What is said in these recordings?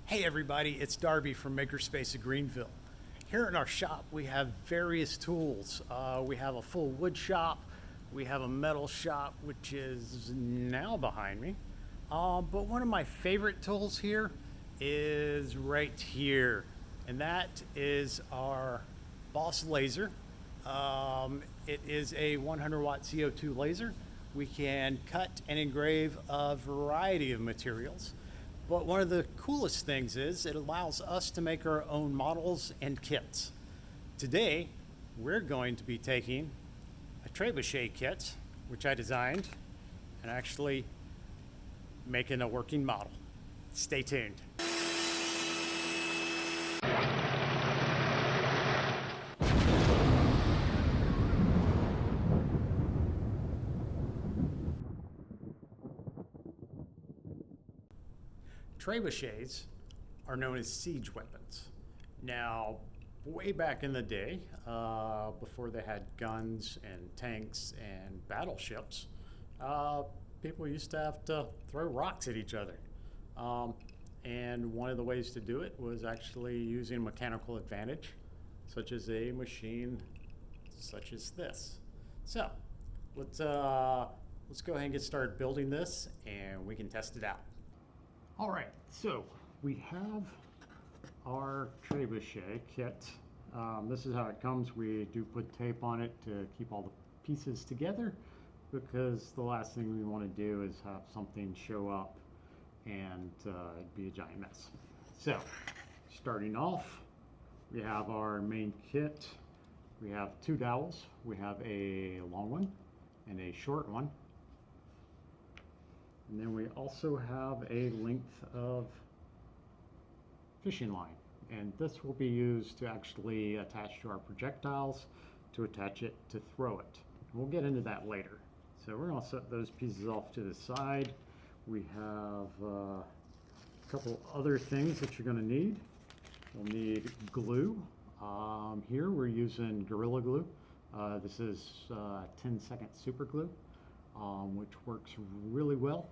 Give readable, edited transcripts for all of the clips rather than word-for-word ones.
Hey everybody, it's Darby from Makerspace of Greenville. Here in our shop we have various tools. We have a full wood shop, we have a metal shop which is now behind me. But one of my favorite tools here is right here, and that is our Boss laser. It is a 100 watt CO2 laser. We can cut and engrave a variety of materials. But one of the coolest things is it allows us to make our own models and kits. Today, we're going to be taking a Trebuchet kit, which I designed, and actually making a working model. Stay tuned. Trebuchets are known as siege weapons. Now, way back in the day, before they had guns and tanks and battleships, people used to have to throw rocks at each other. And one of the ways to do it was actually using mechanical advantage, such as a machine such as this. So, let's go ahead and get started building this, and we can test it out. All right, so we have our Trebuchet kit. This is how it comes. We do put tape on it to keep all the pieces together, because the last thing we want to do is have something show up and it'd be a giant mess. So, starting off, we have our main kit. We have two dowels. We have a long one and a short one. And then we also have a length of fishing line, and this will be used to actually attach to our projectiles, to attach it, to throw it. We'll get into that later. So we're going to set those pieces off to the side. We have a couple other things that you're going to need. You'll need glue. Here we're using Gorilla Glue. This is 10-second super glue, which works really well.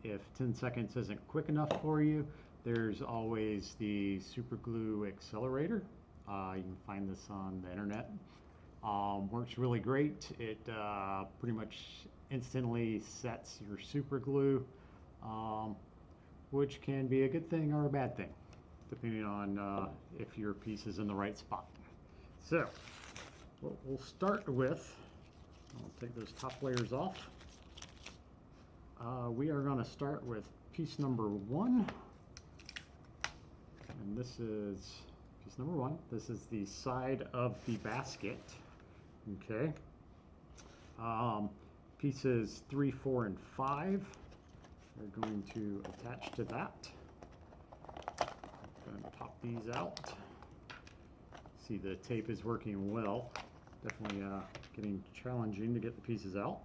If 10 seconds isn't quick enough for you, there's always the super glue accelerator. You can find this on the internet. Works really great. It pretty much instantly sets your super glue, which can be a good thing or a bad thing, depending on if your piece is in the right spot. So, what we'll start with, I'll take those top layers off. We are going to start with piece number 1, and this is piece number 1. This is the side of the basket. Okay. Pieces 3, 4, and 5 are going to attach to that. I'm going to pop these out. See, the tape is working well. Definitely getting challenging to get the pieces out.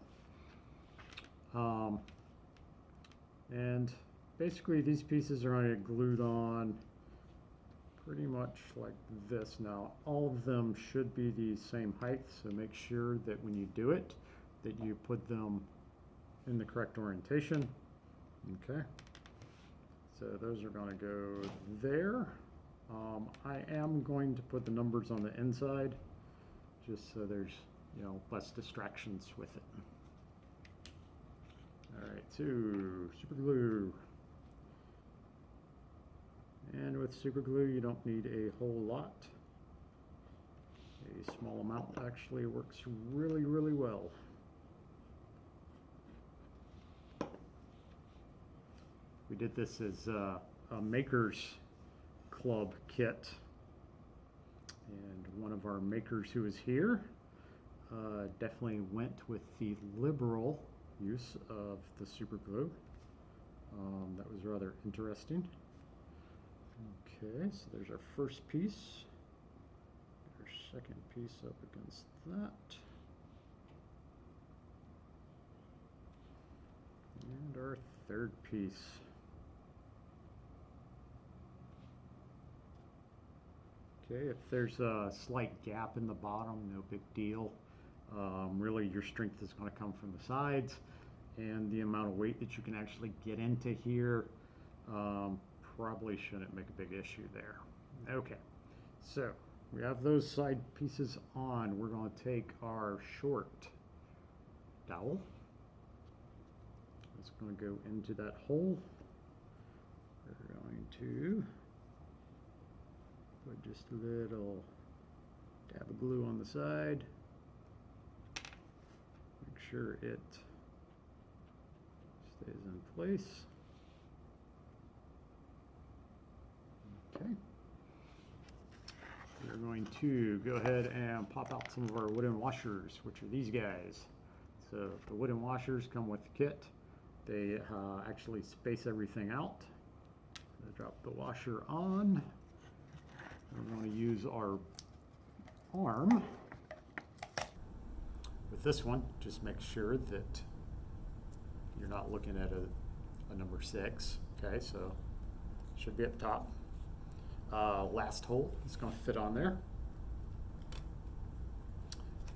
And basically these pieces are going to get glued on pretty much like this. Now, all of them should be the same height, so make sure that when you do it, that you put them in the correct orientation. Okay, so those are going to go there. I am going to put the numbers on the inside, just so there's, less distractions with it. Alright, so super glue. And with super glue you don't need a whole lot. A small amount actually works really, really well. We did this as a Makers Club kit. And one of our makers who is here definitely went with the liberal use of the super glue. That was rather interesting. Okay, so there's our first piece. Our second piece up against that. And our third piece. Okay, if there's a slight gap in the bottom, no big deal. Really, your strength is going to come from the sides, and the amount of weight that you can actually get into here probably shouldn't make a big issue there. Okay, so we have those side pieces on. We're going to take our short dowel. It's going to go into that hole. We're going to put just a little dab of glue on the side. Make sure it stays in place. Okay. We're going to go ahead and pop out some of our wooden washers, which are these guys. So the wooden washers come with the kit. They actually space everything out. So drop the washer on. We're going to use our arm. With this one, just make sure that you're not looking at a number 6. Okay, so should be at the top. Last hole is going to fit on there.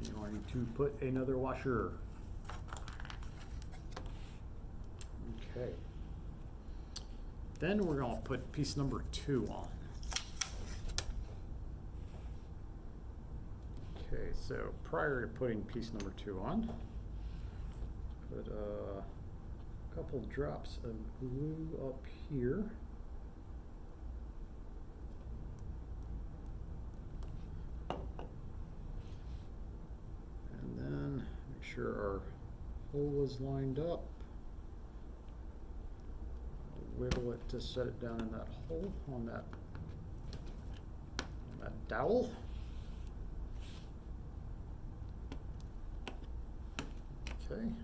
You're going to put another washer. Okay. Then we're going to put piece number 2 on. Okay, so prior to putting piece number 2 on, put a couple drops of glue up here. And then make sure our hole is lined up. Wiggle it to set it down in that hole on that dowel. Okay, and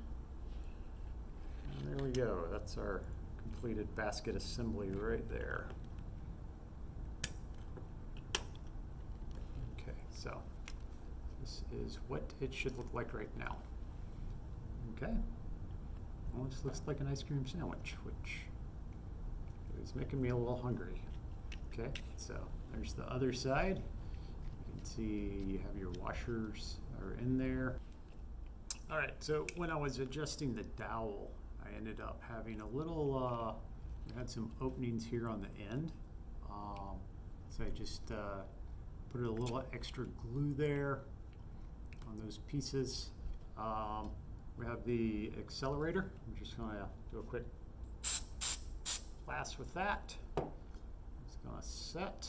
there we go. That's our completed basket assembly right there. Okay, so this is what it should look like right now. Okay, almost looks like an ice cream sandwich, which is making me a little hungry. Okay, so there's the other side. You can see you have your washers are in there. All right, so when I was adjusting the dowel, I ended up having a little, we had some openings here on the end. So I just put a little extra glue there on those pieces. We have the accelerator. I'm just gonna do a quick blast with that. It's gonna set.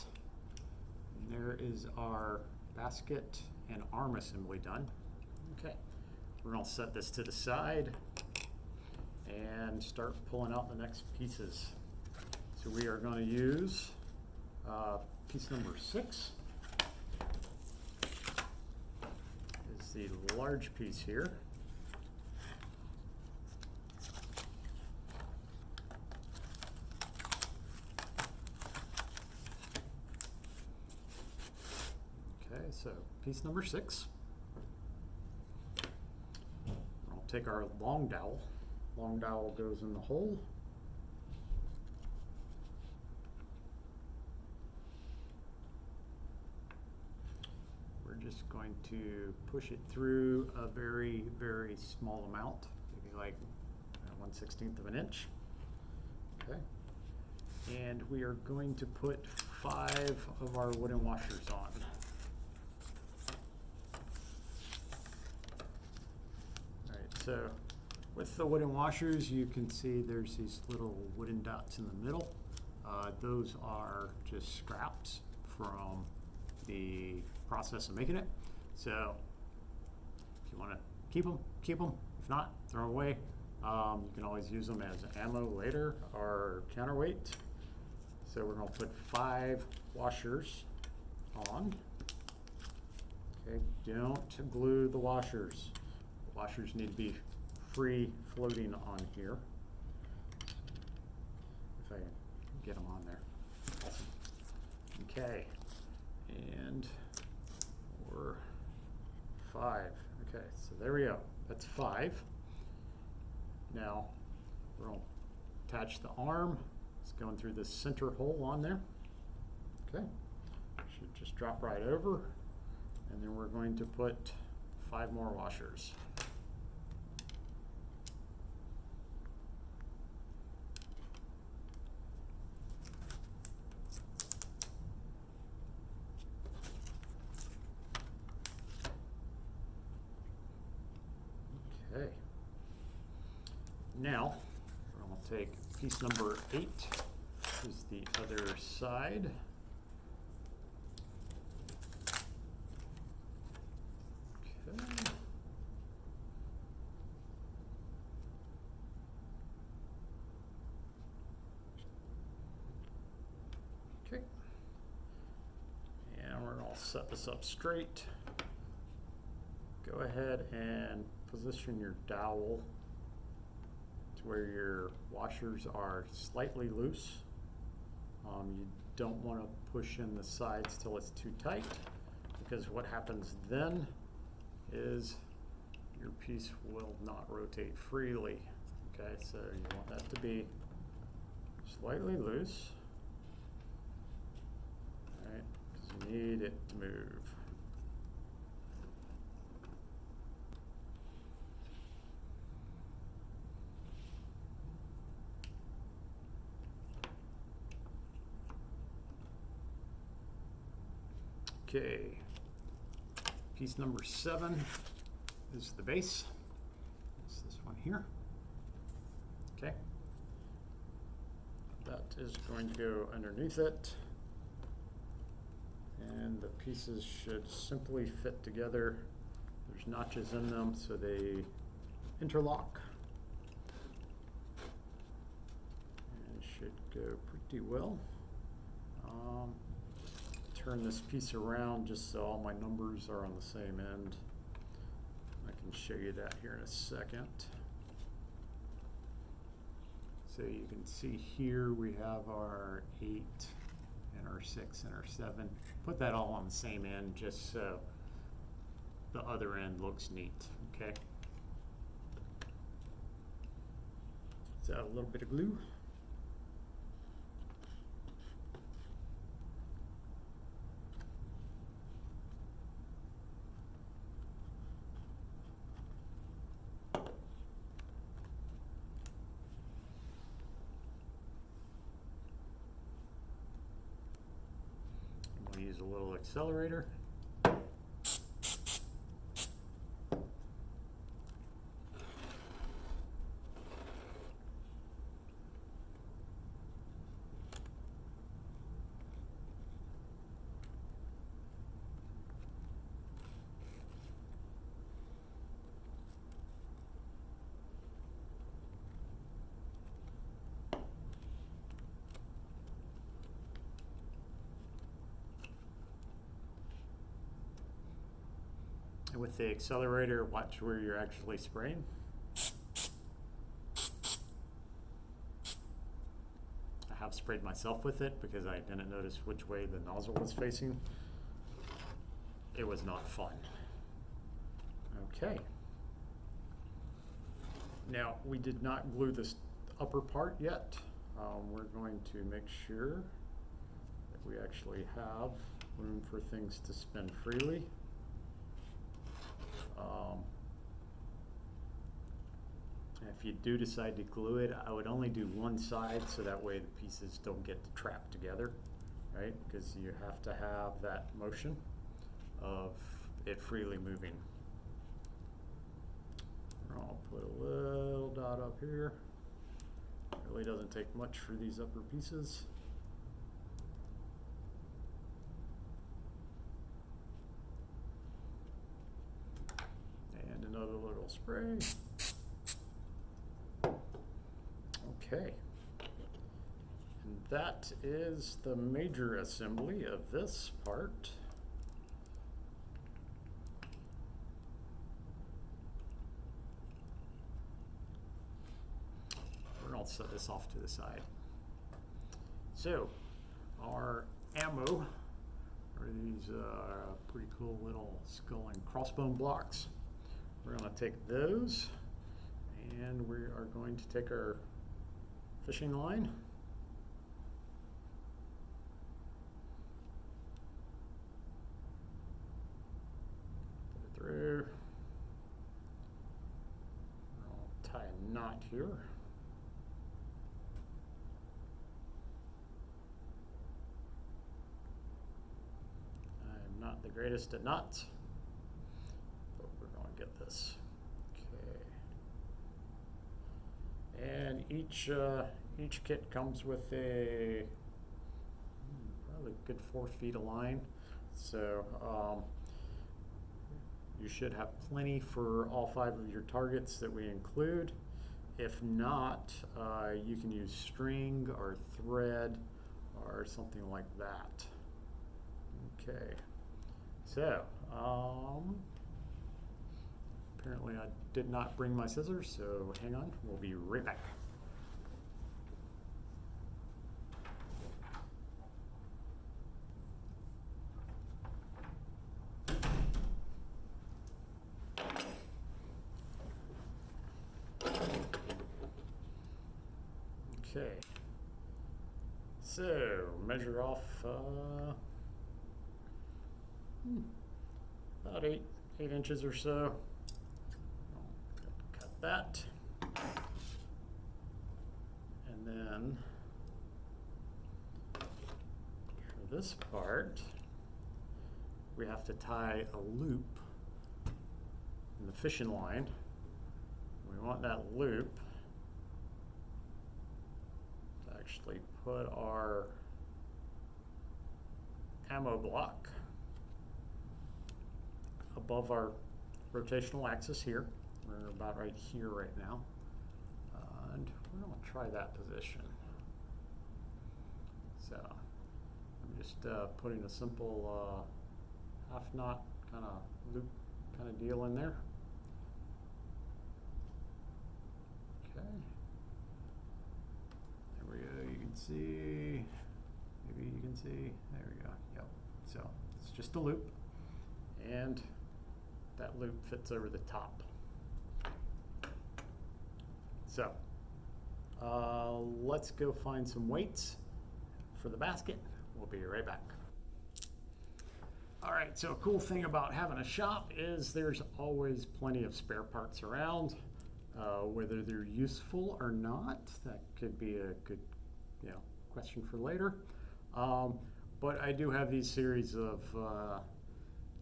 And there is our basket and arm assembly done. Okay. We're going to set this to the side and start pulling out the next pieces. So we are going to use piece number 6. Is the large piece here. Okay, so piece number 6. Take our long dowel. Long dowel goes in the hole. We're just going to push it through a very, very small amount, maybe like 1/16 of an inch. Okay. And we are going to put 5 of our wooden washers on. So with the wooden washers, you can see there's these little wooden dots in the middle. Those are just scraps from the process of making it. So if you want to keep them, keep them. If not, throw them away. You can always use them as ammo later or counterweight. So we're going to put 5 washers on. Okay, don't glue the washers. Washers need to be free floating on here. If I can get them on there. Awesome. Okay, and 4, 5. Okay, so there we go. That's 5. Now we're going to attach the arm. It's going through this center hole on there. Okay, should just drop right over, and then we're going to put 5 more washers. Now, we're going to take piece number 8, which is the other side. Okay. Okay. And we're going to set this up straight. Go ahead and position your dowel to where your washers are slightly loose. You don't want to push in the sides till it's too tight, because what happens then is your piece will not rotate freely. Okay, so you want that to be slightly loose, all right, because you need it to move. Okay, piece number 7 is the base. It's this one here. Okay, that is going to go underneath it, and the pieces should simply fit together. There's notches in them, so they interlock, and it should go pretty well. Turn this piece around just so all my numbers are on the same end. I can show you that here in a second. So you can see here we have our 8 and our 6 and our 7. Put that all on the same end just so the other end looks neat, okay? So a little bit of glue. Use a little accelerator. And with the accelerator, watch where you're actually spraying. I have sprayed myself with it because I didn't notice which way the nozzle was facing. It was not fun. Okay. Now, we did not glue this upper part yet. We're going to make sure that we actually have room for things to spin freely. If you do decide to glue it, I would only do one side so that way the pieces don't get trapped together, right? Because you have to have that motion of it freely moving. I'll put a little dot up here. It really doesn't take much for these upper pieces. And another little spray. Okay, and that is the major assembly of this part. We're going to set this off to the side. So, our ammo are these pretty cool little skull and crossbone blocks. We're going to take those, and we are going to take our fishing line. Put it through. I'll tie a knot here. I'm not the greatest at knots, but we're going to get this. And each kit comes with probably a good 4 feet of line. So you should have plenty for all 5 of your targets that we include. If not, you can use string or thread or something like that. Okay, so apparently I did not bring my scissors, so hang on, we'll be right back. Okay, so measure off about 8 inches or so. Cut that, and then for this part, we have to tie a loop in the fishing line. We want that loop to actually put our ammo block above our rotational axis here. We're about right here right now. And we're going to try that position. So I'm just putting a simple half knot kind of loop kind of deal in there. Okay. There we go. You can see, maybe you can see, there we go. Yep. So it's just a loop, and that loop fits over the top. So let's go find some weights for the basket. We'll be right back. All right, so a cool thing about having a shop is there's always plenty of spare parts around. Whether they're useful or not, that could be a good, question for later. But I do have these series of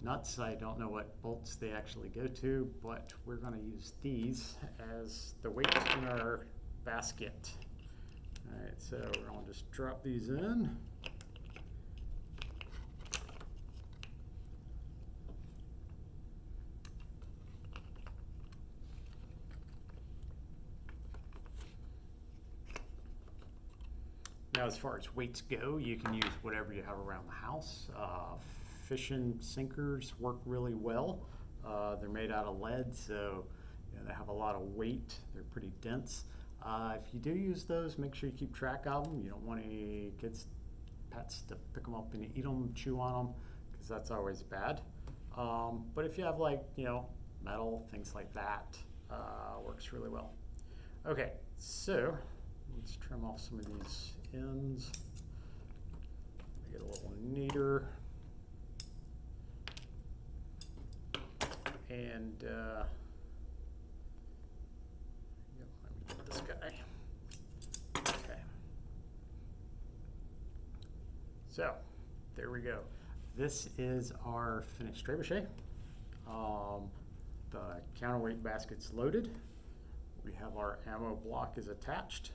nuts. I don't know what bolts they actually go to, but we're going to use these as the weight in our basket. All right, so we're going to just drop these in. Now, as far as weights go, you can use whatever you have around the house. Fishing sinkers work really well. They're made out of lead, so they have a lot of weight. They're pretty dense. If you do use those, make sure you keep track of them. You don't want any kids, pets to pick them up and eat them, chew on them, because that's always bad. But if you have metal, things like that, works really well. Okay, so let's trim off some of these ends, make it a little neater. And let me get this guy. Okay. So there we go. This is our finished trebuchet. The counterweight basket's loaded. We have our ammo block is attached.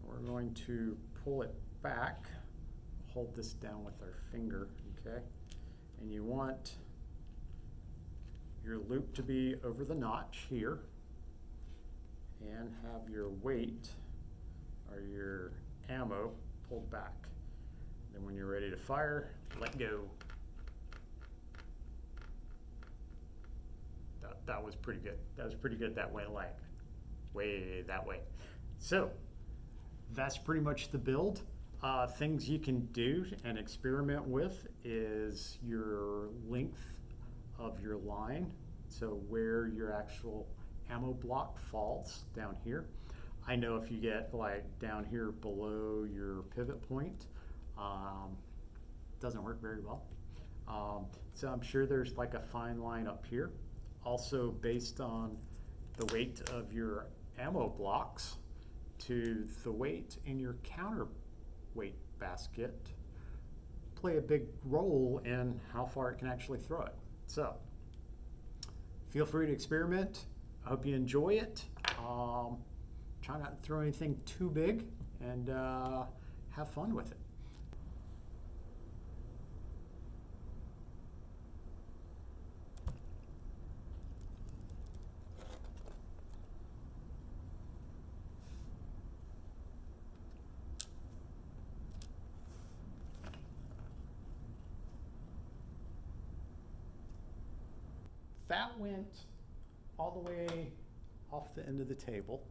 We're going to pull it back, hold this down with our finger, okay? And you want your loop to be over the notch here, and have your weight or your ammo pulled back. Then when you're ready to fire, let go. That was pretty good. That was pretty good. That went like way that way. So that's pretty much the build. Things you can do and experiment with is your length of your line, so where your actual ammo block falls down here. I know if you get like down here below your pivot point, doesn't work very well. So I'm sure there's like a fine line up here. Also, based on the weight of your ammo blocks to the weight in your counterweight basket, play a big role in how far it can actually throw it. So feel free to experiment. I hope you enjoy it. try not to throw anything too big, and have fun with it. That went all the way off the end of the table.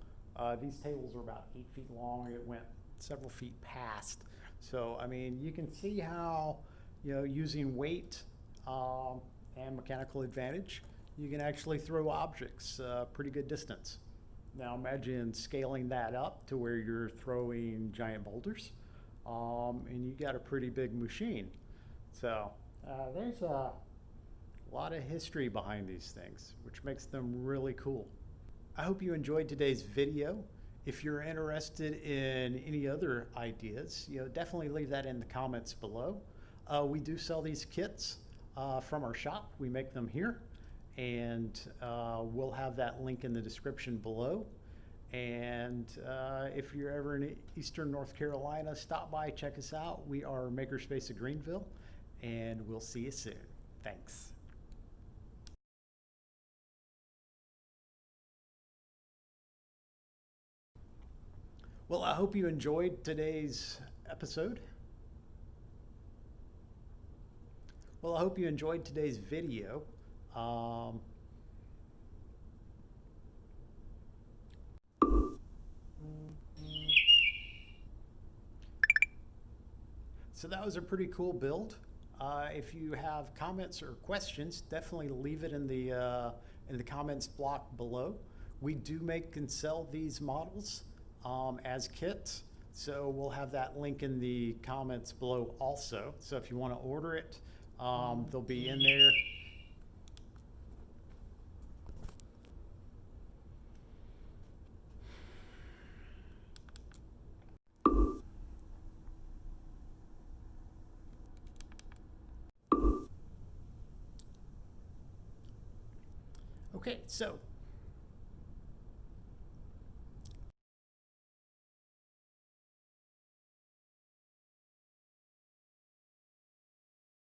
These tables are about 8 feet long. It went several feet past. So, I mean, you can see how, using weight and mechanical advantage, you can actually throw objects pretty good distance. Now imagine scaling that up to where you're throwing giant boulders, and you got a pretty big machine. So there's a lot of history behind these things, which makes them really cool. I hope you enjoyed today's video. If you're interested in any other ideas, definitely leave that in the comments below. We do sell these kits from our shop. We make them here, and we'll have that link in the description below. And if you're ever in Eastern North Carolina, stop by, check us out. We are Makerspace of Greenville, and we'll see you soon. Thanks. Well, I hope you enjoyed today's episode. Well, I hope you enjoyed today's video. So that was a pretty cool build. If you have comments or questions, definitely leave it in the comments block below. We do make and sell these models as kits, so we'll have that link in the comments below also. So if you want to order it, they'll be in there. Okay, so